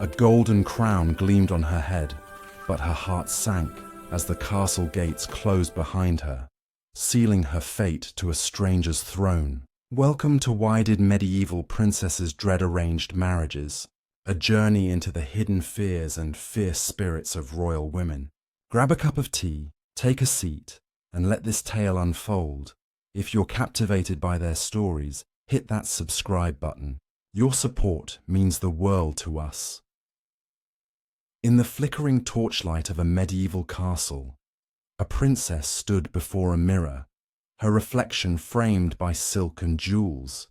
A golden crown gleamed on her head, but her heart sank as the castle gates closed behind her, sealing her fate to a stranger's throne. Welcome to Why Did Medieval Princesses Dread Arranged Marriages? A journey into the hidden fears and fierce spirits of royal women. Grab a cup of tea, take a seat, and let this tale unfold. If you're captivated by their stories, hit that subscribe button. Your support means the world to us. In the flickering torchlight of a medieval castle, a princess stood before a mirror, her reflection framed by silk and jewels.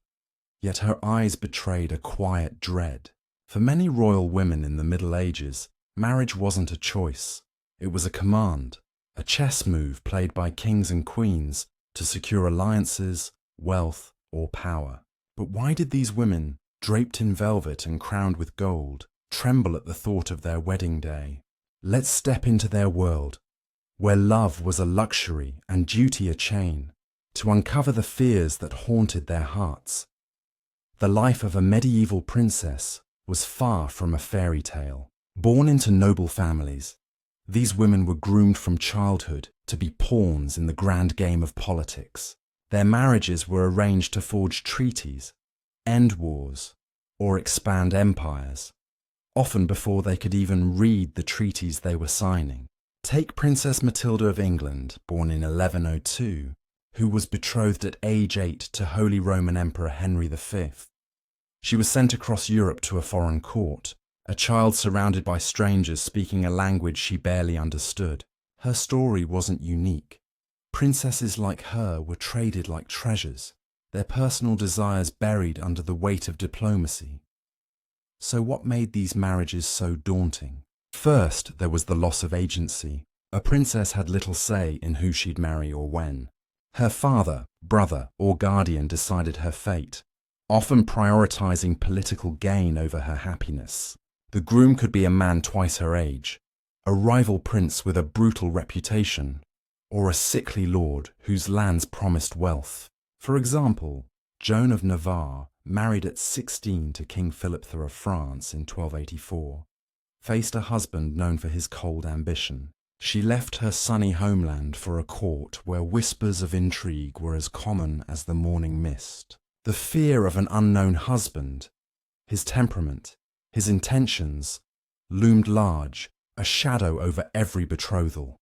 Yet her eyes betrayed a quiet dread. For many royal women in the Middle Ages, marriage wasn't a choice. It was a command, a chess move played by kings and queens to secure alliances, wealth, or power. But why did these women, draped in velvet and crowned with gold, tremble at the thought of their wedding day? Let's step into their world, where love was a luxury and duty a chain, to uncover the fears that haunted their hearts. The life of a medieval princess was far from a fairy tale. Born into noble families, these women were groomed from childhood to be pawns in the grand game of politics. Their marriages were arranged to forge treaties, end wars, or expand empires, often before they could even read the treaties they were signing. Take Princess Matilda of England, born in 1102, who was betrothed at age 8 to Holy Roman Emperor Henry V. She was sent across Europe to a foreign court, a child surrounded by strangers speaking a language she barely understood. Her story wasn't unique. Princesses like her were traded like treasures, their personal desires buried under the weight of diplomacy. So what made these marriages so daunting? First, there was the loss of agency. A princess had little say in who she'd marry or when. Her father, brother, or guardian decided her fate, often prioritizing political gain over her happiness. The groom could be a man twice her age, a rival prince with a brutal reputation, or a sickly lord whose lands promised wealth. For example, Joan of Navarre, married at 16 to King Philip III of France in 1284, faced a husband known for his cold ambition. She left her sunny homeland for a court where whispers of intrigue were as common as the morning mist. The fear of an unknown husband, his temperament, his intentions, loomed large, a shadow over every betrothal.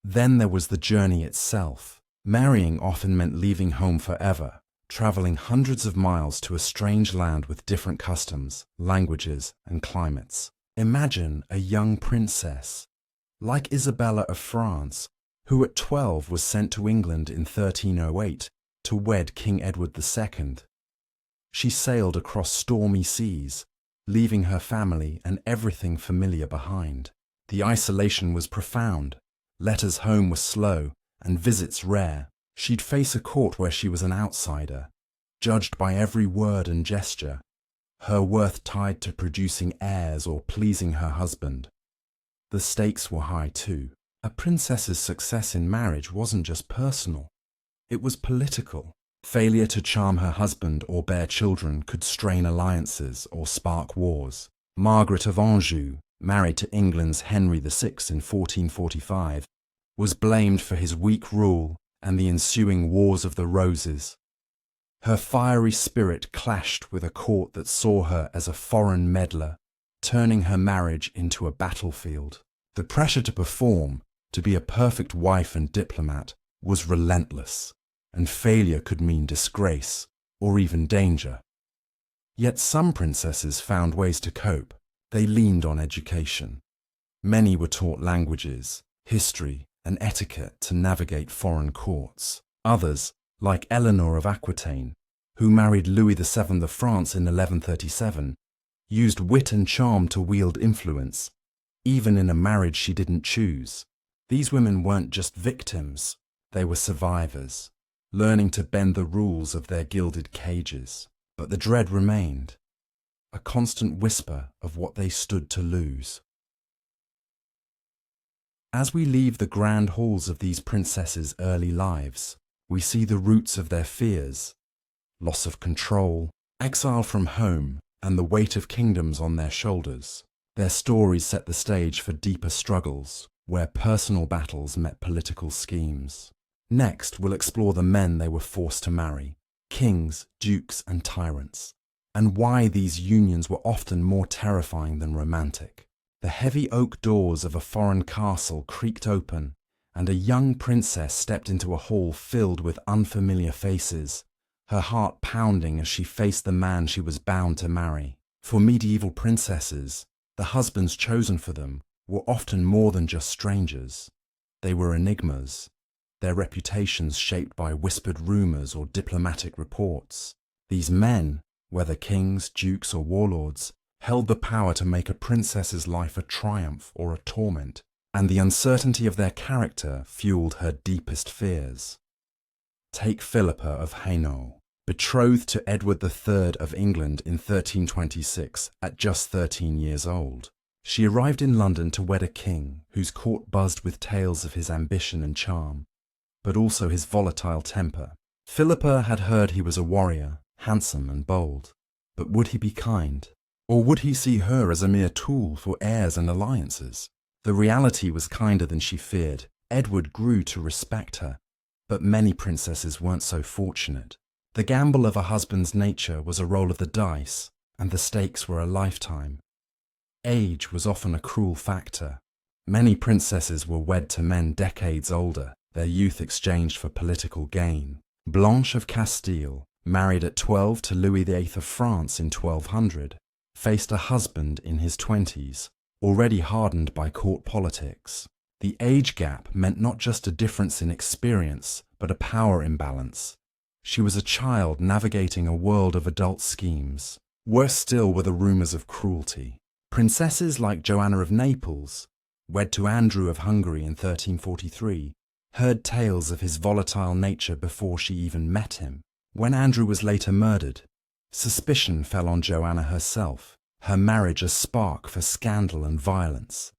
Then there was the journey itself. Marrying often meant leaving home forever, traveling hundreds of miles to a strange land with different customs, languages, and climates. Imagine a young princess, like Isabella of France, who at 12 was sent to England in 1308 to wed King Edward II. She sailed across stormy seas, leaving her family and everything familiar behind. The isolation was profound, letters home were slow, and visits rare. She'd face a court where she was an outsider, judged by every word and gesture, her worth tied to producing heirs or pleasing her husband. The stakes were high too. A princess's success in marriage wasn't just personal, it was political. Failure to charm her husband or bear children could strain alliances or spark wars. Margaret of Anjou, married to England's Henry VI in 1445, was blamed for his weak rule and the ensuing Wars of the Roses. Her fiery spirit clashed with a court that saw her as a foreign meddler, turning her marriage into a battlefield. The pressure to perform, to be a perfect wife and diplomat, was relentless, and failure could mean disgrace or even danger. Yet some princesses found ways to cope. They leaned on education. Many were taught languages, history, and etiquette to navigate foreign courts. Others, like Eleanor of Aquitaine, who married Louis VII of France in 1137, used wit and charm to wield influence, even in a marriage she didn't choose. These women weren't just victims, they were survivors, learning to bend the rules of their gilded cages. But the dread remained, a constant whisper of what they stood to lose. As we leave the grand halls of these princesses' early lives, we see the roots of their fears: loss of control, exile from home, and the weight of kingdoms on their shoulders. Their stories set the stage for deeper struggles, where personal battles met political schemes. Next, we'll explore the men they were forced to marry, kings, dukes, and tyrants, and why these unions were often more terrifying than romantic. The heavy oak doors of a foreign castle creaked open, and a young princess stepped into a hall filled with unfamiliar faces, her heart pounding as she faced the man she was bound to marry. For medieval princesses, the husbands chosen for them were often more than just strangers. They were enigmas, their reputations shaped by whispered rumors or diplomatic reports. These men, whether kings, dukes, or warlords, held the power to make a princess's life a triumph or a torment, and the uncertainty of their character fueled her deepest fears. Take Philippa of Hainault, betrothed to Edward III of England in 1326 at just 13 years old. She arrived in London to wed a king whose court buzzed with tales of his ambition and charm, but also his volatile temper. Philippa had heard he was a warrior, handsome and bold. But would he be kind? Or would he see her as a mere tool for heirs and alliances? The reality was kinder than she feared. Edward grew to respect her, but many princesses weren't so fortunate. The gamble of a husband's nature was a roll of the dice, and the stakes were a lifetime. Age was often a cruel factor. Many princesses were wed to men decades older, their youth exchanged for political gain. Blanche of Castile, married at 12 to Louis VIII of France in 1200, faced a husband in his 20s, already hardened by court politics. The age gap meant not just a difference in experience, but a power imbalance. She was a child navigating a world of adult schemes. Worse still were the rumors of cruelty. Princesses like Joanna of Naples, wed to Andrew of Hungary in 1343, heard tales of his volatile nature before she even met him. When Andrew was later murdered, suspicion fell on Joanna herself, her marriage a spark for scandal and violence.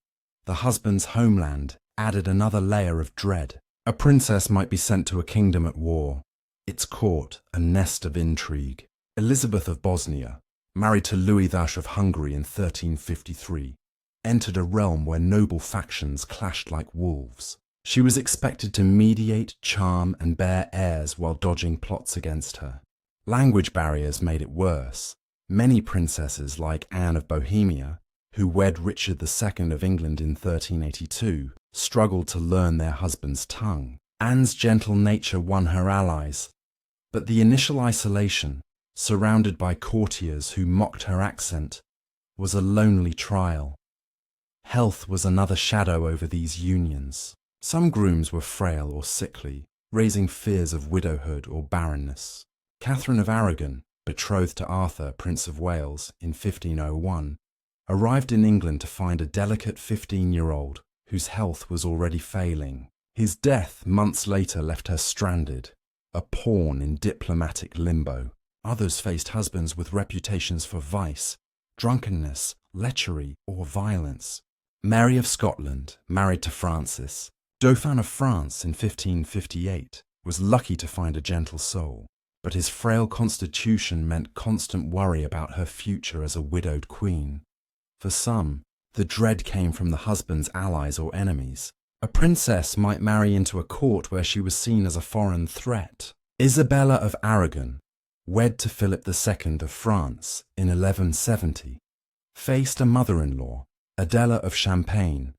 The husband's homeland added another layer of dread. A princess might be sent to a kingdom at war, its court a nest of intrigue. Elizabeth of Bosnia, married to Louis VIII of Hungary in 1353, entered a realm where noble factions clashed like wolves. She was expected to mediate, charm, and bear heirs while dodging plots against her. Language barriers made it worse. Many princesses, like Anne of Bohemia, who wed Richard II of England in 1382, struggled to learn their husband's tongue. Anne's gentle nature won her allies, but the initial isolation, surrounded by courtiers who mocked her accent, was a lonely trial. Health was another shadow over these unions. Some grooms were frail or sickly, raising fears of widowhood or barrenness. Catherine of Aragon, betrothed to Arthur, Prince of Wales, in 1501, arrived in England to find a delicate 15-year-old whose health was already failing. His death months later left her stranded, a pawn in diplomatic limbo. Others faced husbands with reputations for vice, drunkenness, lechery, or violence. Mary of Scotland, married to Francis, Dauphin of France in 1558, was lucky to find a gentle soul, but his frail constitution meant constant worry about her future as a widowed queen. For some, the dread came from the husband's allies or enemies. A princess might marry into a court where she was seen as a foreign threat. Isabella of Aragon, wed to Philip II of France in 1170, faced a mother-in-law, Adela of Champagne,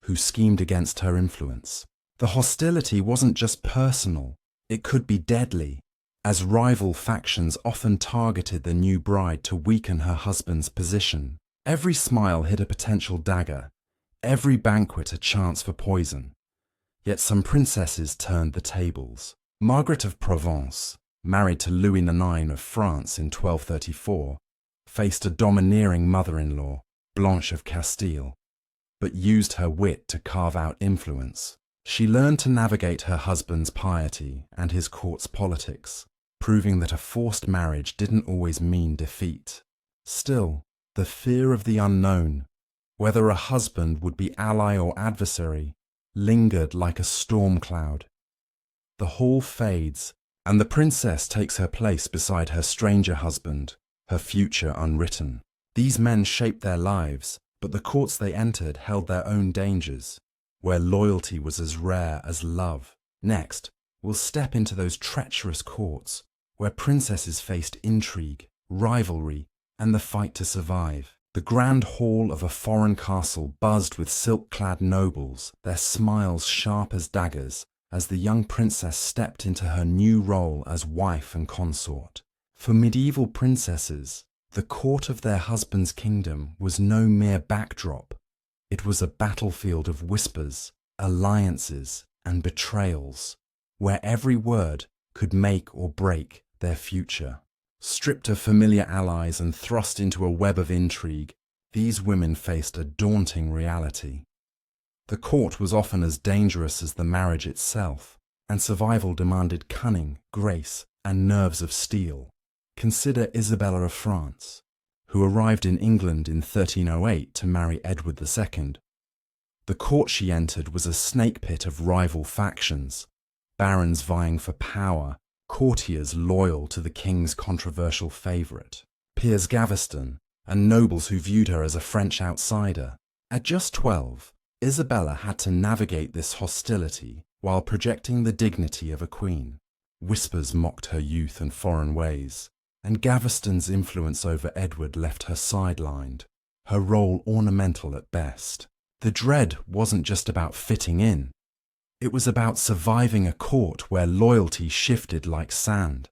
who schemed against her influence. The hostility wasn't just personal, it could be deadly, as rival factions often targeted the new bride to weaken her husband's position. Every smile hid a potential dagger, every banquet a chance for poison. Yet some princesses turned the tables. Margaret of Provence, married to Louis IX of France in 1234, faced a domineering mother-in-law, Blanche of Castile, but used her wit to carve out influence. She learned to navigate her husband's piety and his court's politics, proving that a forced marriage didn't always mean defeat. Still, the fear of the unknown, whether a husband would be ally or adversary, lingered like a storm cloud. The hall fades, and the princess takes her place beside her stranger husband, her future unwritten. These men shaped their lives, but the courts they entered held their own dangers, where loyalty was as rare as love. Next, we'll step into those treacherous courts, where princesses faced intrigue, rivalry, and the fight to survive. The grand hall of a foreign castle buzzed with silk-clad nobles, their smiles sharp as daggers, as the young princess stepped into her new role as wife and consort. For medieval princesses, the court of their husband's kingdom was no mere backdrop. It was a battlefield of whispers, alliances, and betrayals, where every word could make or break their future. Stripped of familiar allies and thrust into a web of intrigue, these women faced a daunting reality. The court was often as dangerous as the marriage itself, and survival demanded cunning, grace, and nerves of steel. Consider Isabella of France, who arrived in England in 1308 to marry Edward II. The court she entered was a snake pit of rival factions, barons vying for power, courtiers loyal to the king's controversial favourite, Piers Gaveston, and nobles who viewed her as a French outsider. At just 12, Isabella had to navigate this hostility while projecting the dignity of a queen. Whispers mocked her youth and foreign ways, and Gaveston's influence over Edward left her sidelined, her role ornamental at best. The dread wasn't just about fitting in. It was about surviving a court where loyalty shifted like sand.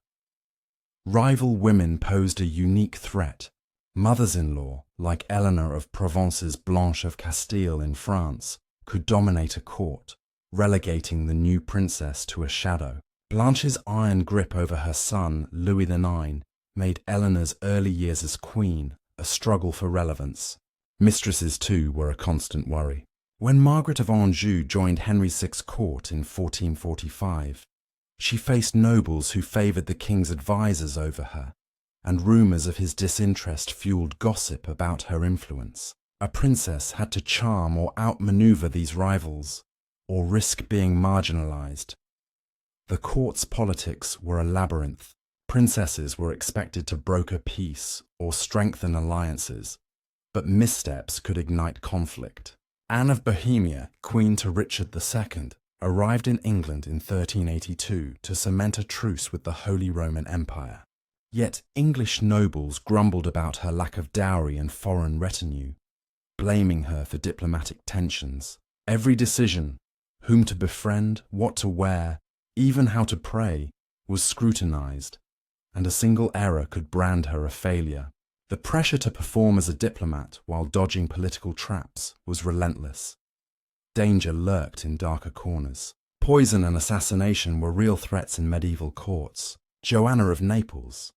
Rival women posed a unique threat. Mothers-in-law, like Eleanor of Provence's Blanche of Castile in France, could dominate a court, relegating the new princess to a shadow. Blanche's iron grip over her son, Louis IX, made Eleanor's early years as queen a struggle for relevance. Mistresses, too, were a constant worry. When Margaret of Anjou joined Henry VI's court in 1445, she faced nobles who favoured the king's advisers over her, and rumours of his disinterest fuelled gossip about her influence. A princess had to charm or outmaneuver these rivals, or risk being marginalised. The court's politics were a labyrinth. Princesses were expected to broker peace or strengthen alliances, but missteps could ignite conflict. Anne of Bohemia, queen to Richard II, arrived in England in 1382 to cement a truce with the Holy Roman Empire. Yet English nobles grumbled about her lack of dowry and foreign retinue, blaming her for diplomatic tensions. Every decision, whom to befriend, what to wear, even how to pray, was scrutinized, and a single error could brand her a failure. The pressure to perform as a diplomat while dodging political traps was relentless. Danger lurked in darker corners. Poison and assassination were real threats in medieval courts. Joanna of Naples,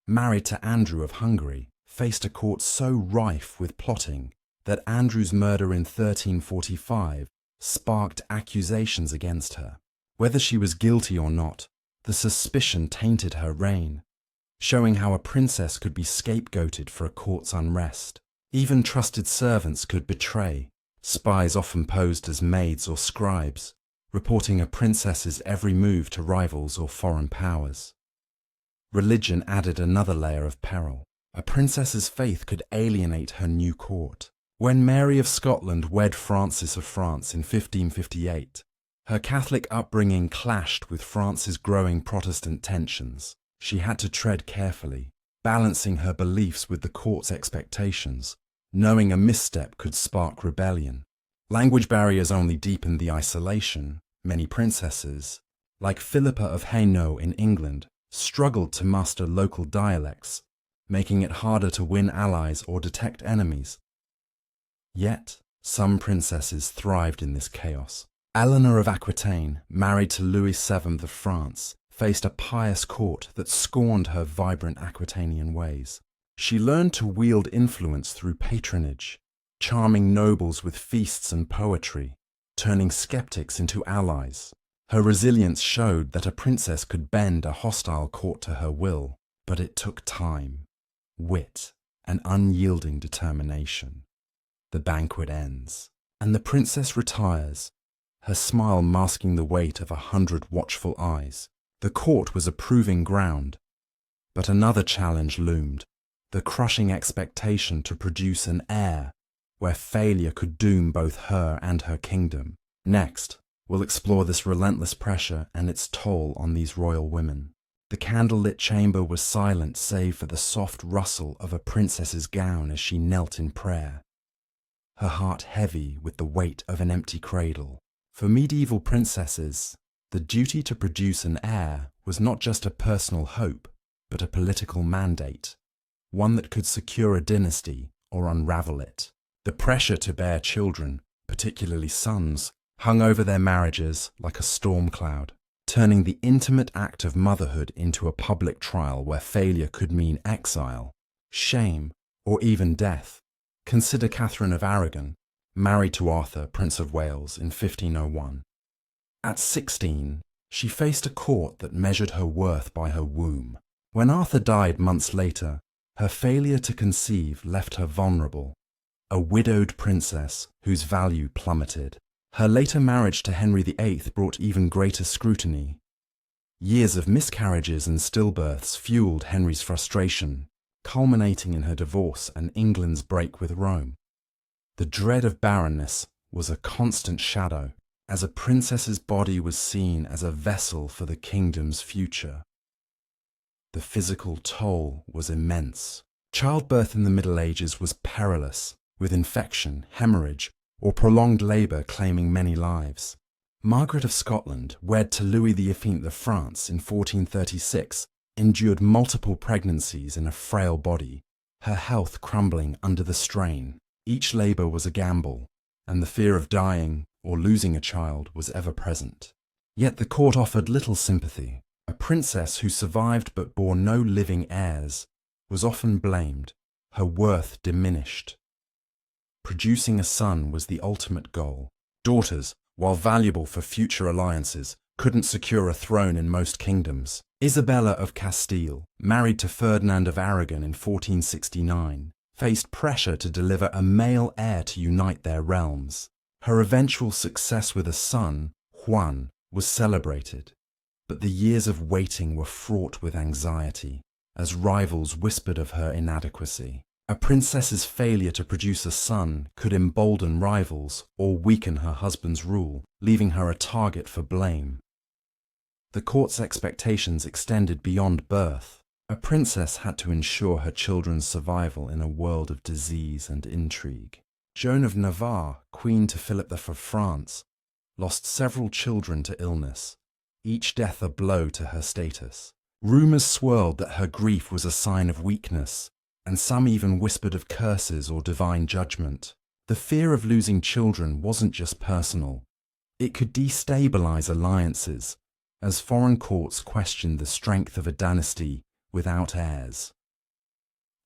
married to Andrew of Hungary, faced a court so rife with plotting that Andrew's murder in 1345 sparked accusations against her. Whether she was guilty or not, the suspicion tainted her reign, showing how a princess could be scapegoated for a court's unrest. Even trusted servants could betray. Spies often posed as maids or scribes, reporting a princess's every move to rivals or foreign powers. Religion added another layer of peril. A princess's faith could alienate her new court. When Mary of Scotland wed Francis of France in 1558, her Catholic upbringing clashed with France's growing Protestant tensions. She had to tread carefully, balancing her beliefs with the court's expectations, knowing a misstep could spark rebellion. Language barriers only deepened the isolation. Many princesses, like Philippa of Hainaut in England, struggled to master local dialects, making it harder to win allies or detect enemies. Yet, some princesses thrived in this chaos. Eleanor of Aquitaine, married to Louis VII of France, faced a pious court that scorned her vibrant Aquitanian ways. She learned to wield influence through patronage, charming nobles with feasts and poetry, turning skeptics into allies. Her resilience showed that a princess could bend a hostile court to her will, but it took time, wit, and unyielding determination. The banquet ends, and the princess retires, her smile masking the weight of 100 watchful eyes. The court was a proving ground, but another challenge loomed. the crushing expectation to produce an heir, where failure could doom both her and her kingdom. Next, we'll explore this relentless pressure and its toll on these royal women. The candlelit chamber was silent save for the soft rustle of a princess's gown as she knelt in prayer, her heart heavy with the weight of an empty cradle. For medieval princesses, the duty to produce an heir was not just a personal hope, but a political mandate, one that could secure a dynasty or unravel it. The pressure to bear children, particularly sons, hung over their marriages like a storm cloud, turning the intimate act of motherhood into a public trial where failure could mean exile, shame, or even death. Consider Catherine of Aragon, married to Arthur, Prince of Wales, in 1501. At 16, she faced a court that measured her worth by her womb. When Arthur died months later, her failure to conceive left her vulnerable, a widowed princess whose value plummeted. Her later marriage to Henry VIII brought even greater scrutiny. Years of miscarriages and stillbirths fueled Henry's frustration, culminating in her divorce and England's break with Rome. The dread of barrenness was a constant shadow, as a princess's body was seen as a vessel for the kingdom's future. The physical toll was immense. Childbirth in the Middle Ages was perilous, with infection, hemorrhage, or prolonged labour claiming many lives. Margaret of Scotland, wed to Louis XV of France in 1436, endured multiple pregnancies in a frail body, her health crumbling under the strain. Each labour was a gamble, and the fear of dying or losing a child was ever present. Yet the court offered little sympathy. A princess who survived but bore no living heirs was often blamed, her worth diminished. Producing a son was the ultimate goal. Daughters, while valuable for future alliances, couldn't secure a throne in most kingdoms. Isabella of Castile, married to Ferdinand of Aragon in 1469, faced pressure to deliver a male heir to unite their realms. Her eventual success with a son, Juan, was celebrated, but the years of waiting were fraught with anxiety, as rivals whispered of her inadequacy. A princess's failure to produce a son could embolden rivals or weaken her husband's rule, leaving her a target for blame. The court's expectations extended beyond birth. A princess had to ensure her children's survival in a world of disease and intrigue. Joan of Navarre, queen to Philip V of France, lost several children to illness, each death a blow to her status. Rumours swirled that her grief was a sign of weakness, and some even whispered of curses or divine judgment. The fear of losing children wasn't just personal. It could destabilize alliances, as foreign courts questioned the strength of a dynasty without heirs.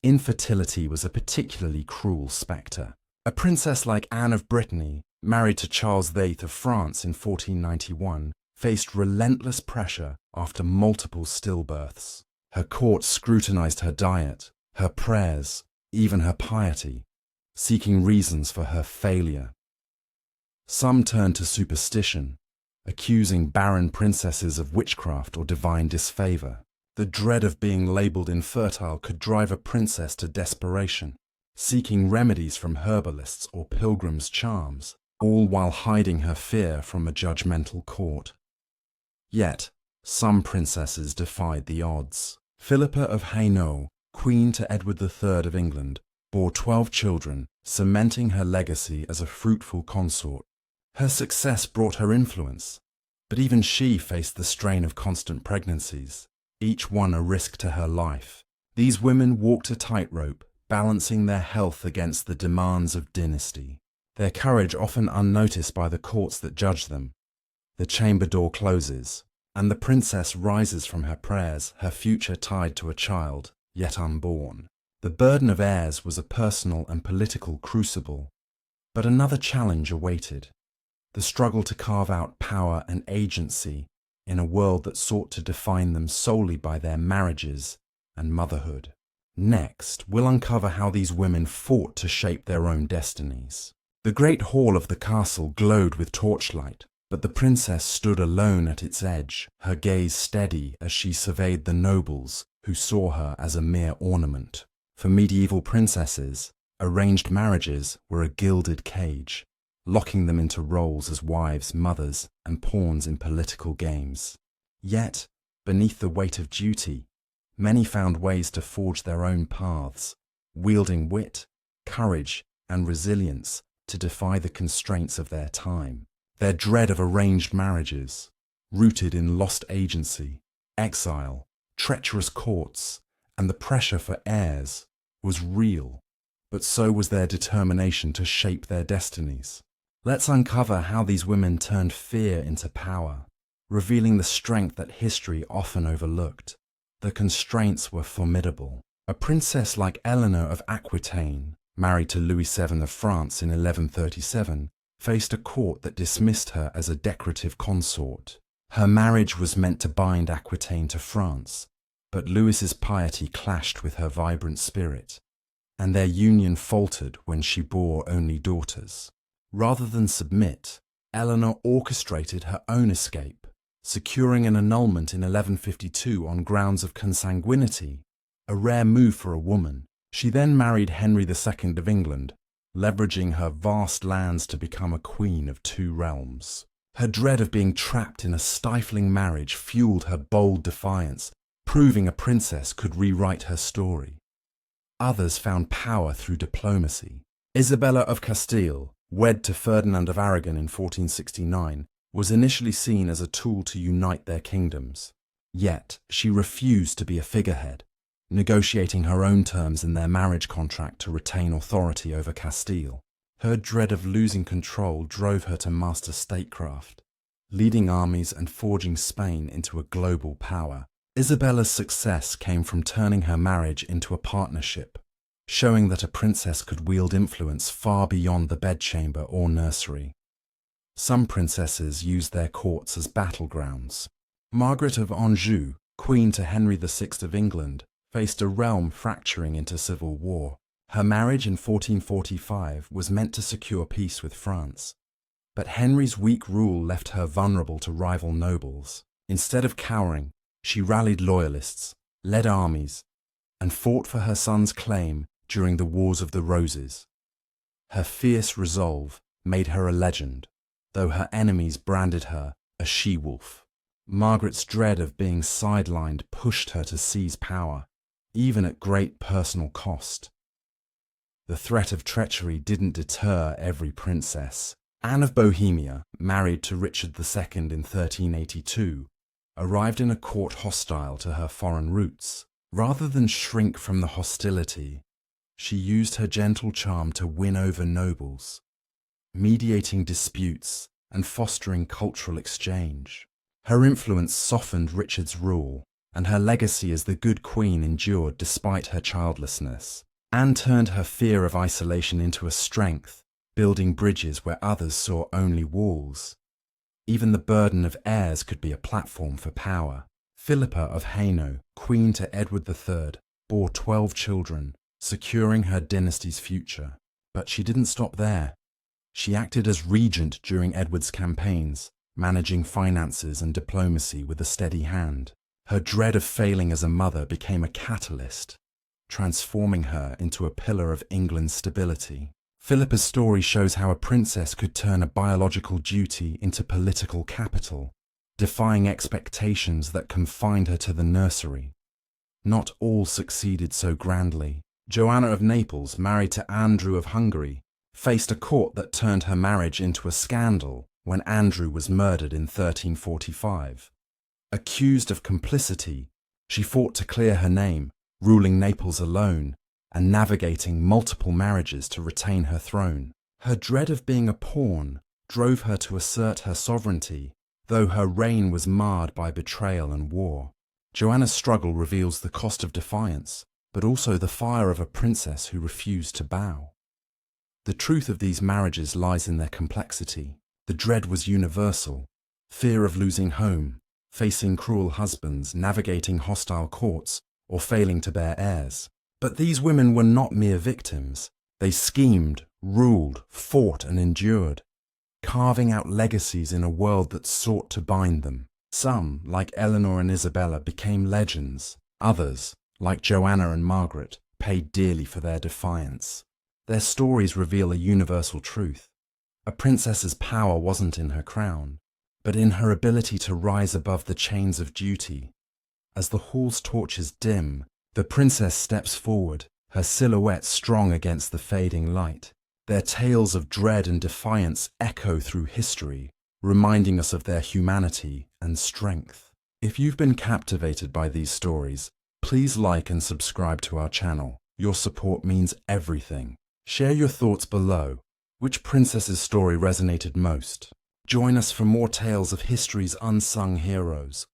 Infertility was a particularly cruel spectre. A princess like Anne of Brittany, married to Charles VIII of France in 1491, faced relentless pressure after multiple stillbirths. Her court scrutinized her diet, her prayers, even her piety, seeking reasons for her failure. Some turned to superstition, accusing barren princesses of witchcraft or divine disfavor. The dread of being labeled infertile could drive a princess to desperation, seeking remedies from herbalists or pilgrims' charms, all while hiding her fear from a judgmental court. Yet, some princesses defied the odds. Philippa of Hainaut, Queen to Edward III of England, bore 12 children, cementing her legacy as a fruitful consort. Her success brought her influence, but even she faced the strain of constant pregnancies, each one a risk to her life. These women walked a tightrope, balancing their health against the demands of dynasty. Their courage often unnoticed by the courts that judged them. The chamber door closes, and the princess rises from her prayers, her future tied to a child, yet unborn. The burden of heirs was a personal and political crucible, but another challenge awaited: the struggle to carve out power and agency in a world that sought to define them solely by their marriages and motherhood. Next, we'll uncover how these women fought to shape their own destinies. The great hall of the castle glowed with torchlight, but the princess stood alone at its edge, her gaze steady as she surveyed the nobles who saw her as a mere ornament. For medieval princesses, arranged marriages were a gilded cage, locking them into roles as wives, mothers, and pawns in political games. Yet, beneath the weight of duty, many found ways to forge their own paths, wielding wit, courage, and resilience to defy the constraints of their time. Their dread of arranged marriages, rooted in lost agency, exile, treacherous courts, and the pressure for heirs, was real, but so was their determination to shape their destinies. Let's uncover how these women turned fear into power, revealing the strength that history often overlooked. The constraints were formidable. A princess like Eleanor of Aquitaine, married to Louis VII of France in 1137, faced a court that dismissed her as a decorative consort. Her marriage was meant to bind Aquitaine to France, but Louis's piety clashed with her vibrant spirit, and their union faltered when she bore only daughters. Rather than submit, Eleanor orchestrated her own escape, securing an annulment in 1152 on grounds of consanguinity, a rare move for a woman. She then married Henry II of England, leveraging her vast lands to become a queen of two realms. Her dread of being trapped in a stifling marriage fueled her bold defiance, proving a princess could rewrite her story. Others found power through diplomacy. Isabella of Castile, wed to Ferdinand of Aragon in 1469, was initially seen as a tool to unite their kingdoms. Yet, she refused to be a figurehead, negotiating her own terms in their marriage contract to retain authority over Castile. Her dread of losing control drove her to master statecraft, leading armies and forging Spain into a global power. Isabella's success came from turning her marriage into a partnership, showing that a princess could wield influence far beyond the bedchamber or nursery. Some princesses used their courts as battlegrounds. Margaret of Anjou, queen to Henry VI of England, faced a realm fracturing into civil war. Her marriage in 1445 was meant to secure peace with France, but Henry's weak rule left her vulnerable to rival nobles. Instead of cowering, she rallied loyalists, led armies, and fought for her son's claim during the Wars of the Roses. Her fierce resolve made her a legend, though her enemies branded her a she-wolf. Margaret's dread of being sidelined pushed her to seize power, even at great personal cost. The threat of treachery didn't deter every princess. Anne of Bohemia, married to Richard II in 1382, arrived in a court hostile to her foreign roots. Rather than shrink from the hostility, she used her gentle charm to win over nobles, mediating disputes and fostering cultural exchange. Her influence softened Richard's rule, and her legacy as the good queen endured despite her childlessness. Anne turned her fear of isolation into a strength, building bridges where others saw only walls. Even the burden of heirs could be a platform for power. Philippa of Hainaut, queen to Edward III, bore 12 children, securing her dynasty's future. But she didn't stop there. She acted as regent during Edward's campaigns, managing finances and diplomacy with a steady hand. Her dread of failing as a mother became a catalyst, transforming her into a pillar of England's stability. Philippa's story shows how a princess could turn a biological duty into political capital, defying expectations that confined her to the nursery. Not all succeeded so grandly. Joanna of Naples, married to Andrew of Hungary, faced a court that turned her marriage into a scandal when Andrew was murdered in 1345. Accused of complicity, she fought to clear her name, ruling Naples alone and navigating multiple marriages to retain her throne. Her dread of being a pawn drove her to assert her sovereignty, though her reign was marred by betrayal and war. Joanna's struggle reveals the cost of defiance, but also the fire of a princess who refused to bow. The truth of these marriages lies in their complexity. The dread was universal: fear of losing home, facing cruel husbands, navigating hostile courts, or failing to bear heirs. But these women were not mere victims. They schemed, ruled, fought, and endured, carving out legacies in a world that sought to bind them. Some, like Eleanor and Isabella, became legends. Others, like Joanna and Margaret, paid dearly for their defiance. Their stories reveal a universal truth. A princess's power wasn't in her crown, but in her ability to rise above the chains of duty. As the hall's torches dim, the princess steps forward, her silhouette strong against the fading light. Their tales of dread and defiance echo through history, reminding us of their humanity and strength. If you've been captivated by these stories, please like and subscribe to our channel. Your support means everything. Share your thoughts below. Which princess's story resonated most? Join us for more tales of history's unsung heroes.